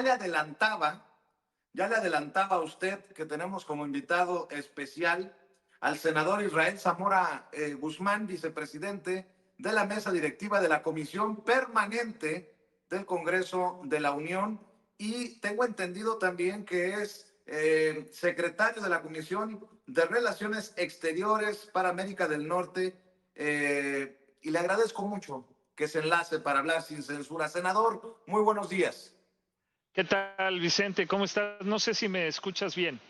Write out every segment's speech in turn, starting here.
le adelantaba, ya le adelantaba a usted que tenemos como invitado especial al senador Israel Zamora Guzmán, vicepresidente de la mesa directiva de la Comisión Permanente del Congreso de la Unión, y tengo entendido también que es secretario de la Comisión de Relaciones Exteriores para América del Norte, y le agradezco mucho que se enlace para hablar sin censura. Senador, muy buenos días. ¿Qué tal, Vicente? ¿Cómo estás? No sé si me escuchas bien.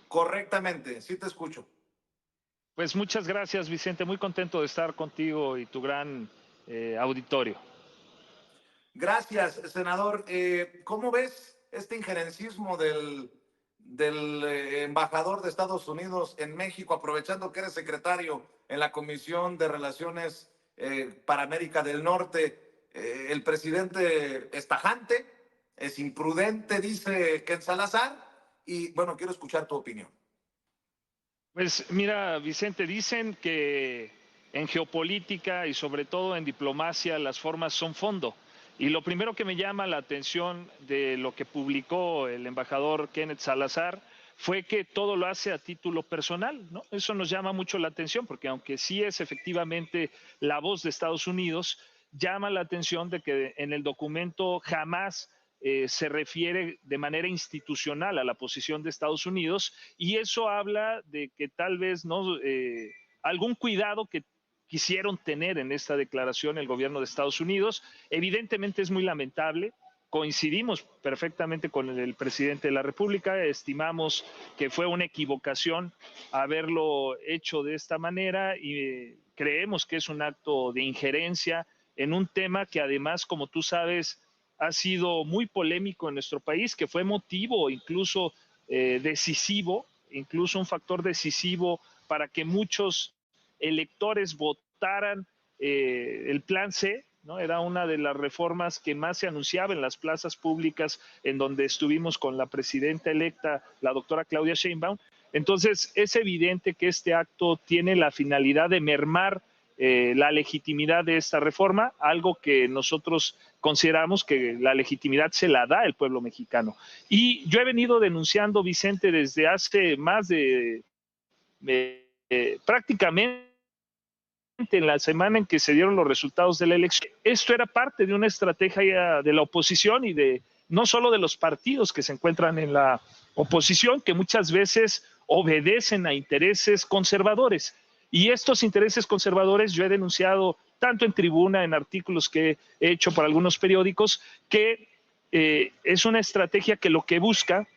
Correctamente, sí te escucho. Pues muchas gracias, Vicente. Muy contento de estar contigo y tu gran auditorio. Gracias, senador. ¿Cómo ves este injerencismo del embajador de Estados Unidos en México, aprovechando que eres secretario en la Comisión de Relaciones para América del Norte? El presidente es tajante, es imprudente, dice Ken Salazar, y bueno, quiero escuchar tu opinión. Pues mira, Vicente, dicen que en geopolítica y sobre todo en diplomacia las formas son fondo. Y lo primero que me llama la atención de lo que publicó el embajador Kenneth Salazar fue que todo lo hace a título personal, ¿no? Eso nos llama mucho la atención porque aunque sí es efectivamente la voz de Estados Unidos, llama la atención de que en el documento jamás se refiere de manera institucional a la posición de Estados Unidos, y eso habla de que tal vez no algún cuidado que quisieron tener en esta declaración el gobierno de Estados Unidos. Evidentemente es muy lamentable. Coincidimos perfectamente con el presidente de la República, estimamos que fue una equivocación haberlo hecho de esta manera y creemos que es un acto de injerencia en un tema que además, como tú sabes, ha sido muy polémico en nuestro país, que fue motivo incluso decisivo, incluso un factor decisivo para que muchos electores votaran el Plan C, ¿no? Era una de las reformas que más se anunciaba en las plazas públicas en donde estuvimos con la presidenta electa, la doctora Claudia Sheinbaum. Entonces, es evidente que este acto tiene la finalidad de mermar la legitimidad de esta reforma, algo que nosotros consideramos que la legitimidad se la da el pueblo mexicano. Y yo he venido denunciando, Vicente, desde hace más de prácticamente en la semana en que se dieron los resultados de la elección. Esto era parte de una estrategia de la oposición y de no solo de los partidos que se encuentran en la oposición, que muchas veces obedecen a intereses conservadores. Y estos intereses conservadores yo he denunciado tanto en tribuna, en artículos que he hecho para algunos periódicos, que es una estrategia que lo que busca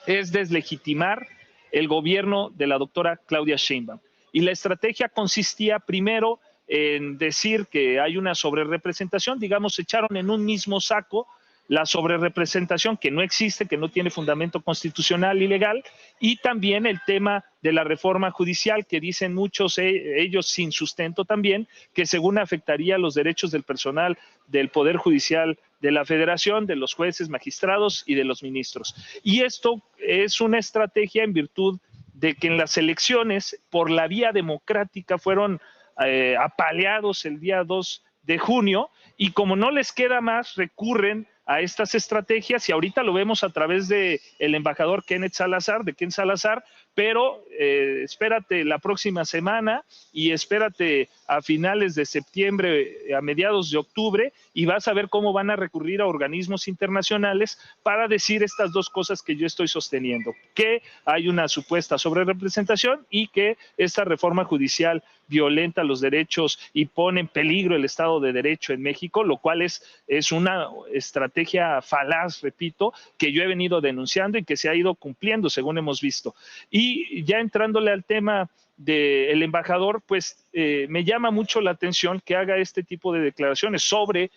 es deslegitimar el gobierno de la doctora Claudia Sheinbaum. Y la estrategia consistía primero en decir que hay una sobrerepresentación, digamos, echaron en un mismo saco la sobrerepresentación que no existe, que no tiene fundamento constitucional y legal, y también el tema de la reforma judicial, que dicen muchos, ellos sin sustento también, que según afectaría los derechos del personal del Poder Judicial de la Federación, de los jueces, magistrados y de los ministros. Y esto es una estrategia en virtud de que en las elecciones por la vía democrática fueron apaleados el día 2 de junio, y como no les queda más, recurren a estas estrategias, y ahorita lo vemos a través de el embajador Kenneth Salazar, de Ken Salazar, pero espérate la próxima semana y espérate a finales de septiembre, a mediados de octubre, y vas a ver cómo van a recurrir a organismos internacionales para decir estas dos cosas que yo estoy sosteniendo, que hay una supuesta sobrerepresentación y que esta reforma judicial violenta los derechos y pone en peligro el Estado de Derecho en México, lo cual es una estrategia falaz, repito, que yo he venido denunciando y que se ha ido cumpliendo según hemos visto. Y ya entrándole al tema del embajador, pues me llama mucho la atención que haga este tipo de declaraciones sobre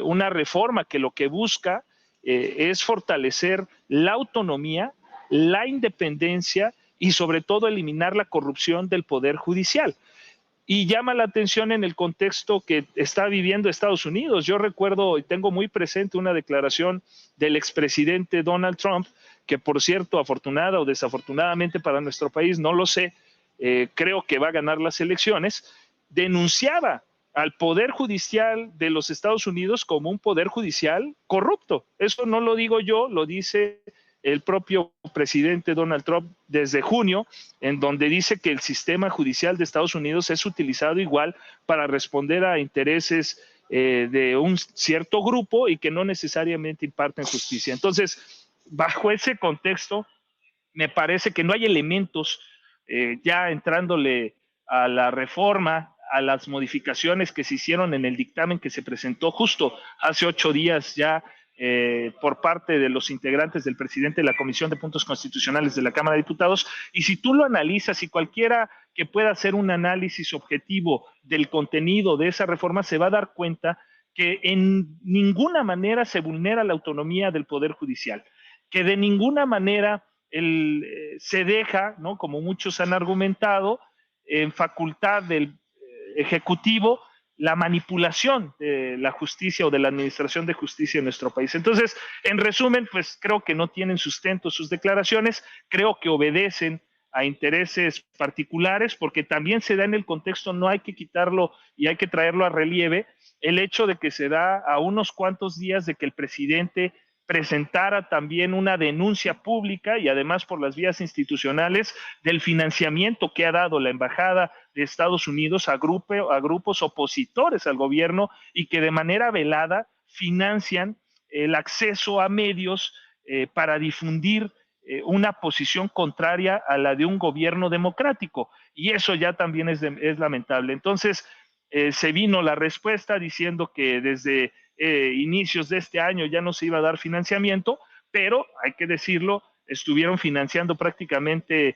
una reforma que lo que busca es fortalecer la autonomía, la independencia y sobre todo eliminar la corrupción del Poder Judicial. Y llama la atención en el contexto que está viviendo Estados Unidos. Yo recuerdo y tengo muy presente una declaración del expresidente Donald Trump, que por cierto, afortunada o desafortunadamente para nuestro país, no lo sé, creo que va a ganar las elecciones, denunciaba al Poder Judicial de los Estados Unidos como un Poder Judicial corrupto. Eso no lo digo yo, lo dice el propio presidente Donald Trump desde junio, en donde dice que el sistema judicial de Estados Unidos es utilizado igual para responder a intereses de un cierto grupo y que no necesariamente imparten justicia. Entonces, bajo ese contexto, me parece que no hay elementos ya entrándole a la reforma, a las modificaciones que se hicieron en el dictamen que se presentó justo hace 8 días ya por parte de los integrantes del presidente de la Comisión de Puntos Constitucionales de la Cámara de Diputados. Y si tú lo analizas, y cualquiera que pueda hacer un análisis objetivo del contenido de esa reforma se va a dar cuenta que en ninguna manera se vulnera la autonomía del Poder Judicial, que de ninguna manera se deja, ¿no?, como muchos han argumentado, en facultad del Ejecutivo la manipulación de la justicia o de la administración de justicia en nuestro país. Entonces, en resumen, pues creo que no tienen sustento sus declaraciones, creo que obedecen a intereses particulares, porque también se da en el contexto, no hay que quitarlo y hay que traerlo a relieve, el hecho de que se da a unos cuantos días de que el presidente presentara también una denuncia pública y además por las vías institucionales del financiamiento que ha dado la Embajada de Estados Unidos a grupos opositores al gobierno y que de manera velada financian el acceso a medios para difundir una posición contraria a la de un gobierno democrático. Y eso ya también es lamentable. Entonces, se vino la respuesta diciendo que desde inicios de este año ya no se iba a dar financiamiento, pero hay que decirlo, estuvieron financiando prácticamente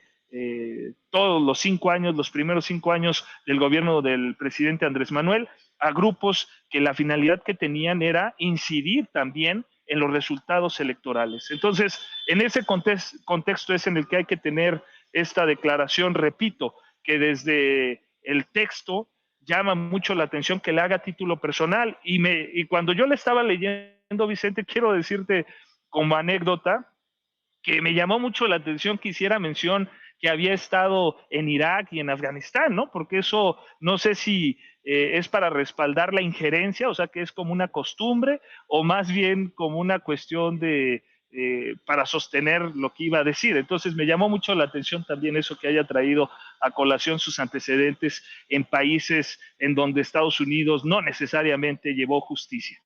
todos los 5 años, los primeros 5 años del gobierno del presidente Andrés Manuel, a grupos que la finalidad que tenían era incidir también en los resultados electorales. Entonces, en ese contexto es en el que hay que tener esta declaración, repito, que desde el texto llama mucho la atención que le haga título personal. Y cuando yo le estaba leyendo, Vicente, quiero decirte como anécdota que me llamó mucho la atención que hiciera mención que había estado en Irak y en Afganistán, ¿no? Porque eso no sé si es para respaldar la injerencia, o sea, que es como una costumbre, o más bien como una cuestión de para sostener lo que iba a decir. Entonces me llamó mucho la atención también eso, que haya traído a colación sus antecedentes en países en donde Estados Unidos no necesariamente llevó justicia.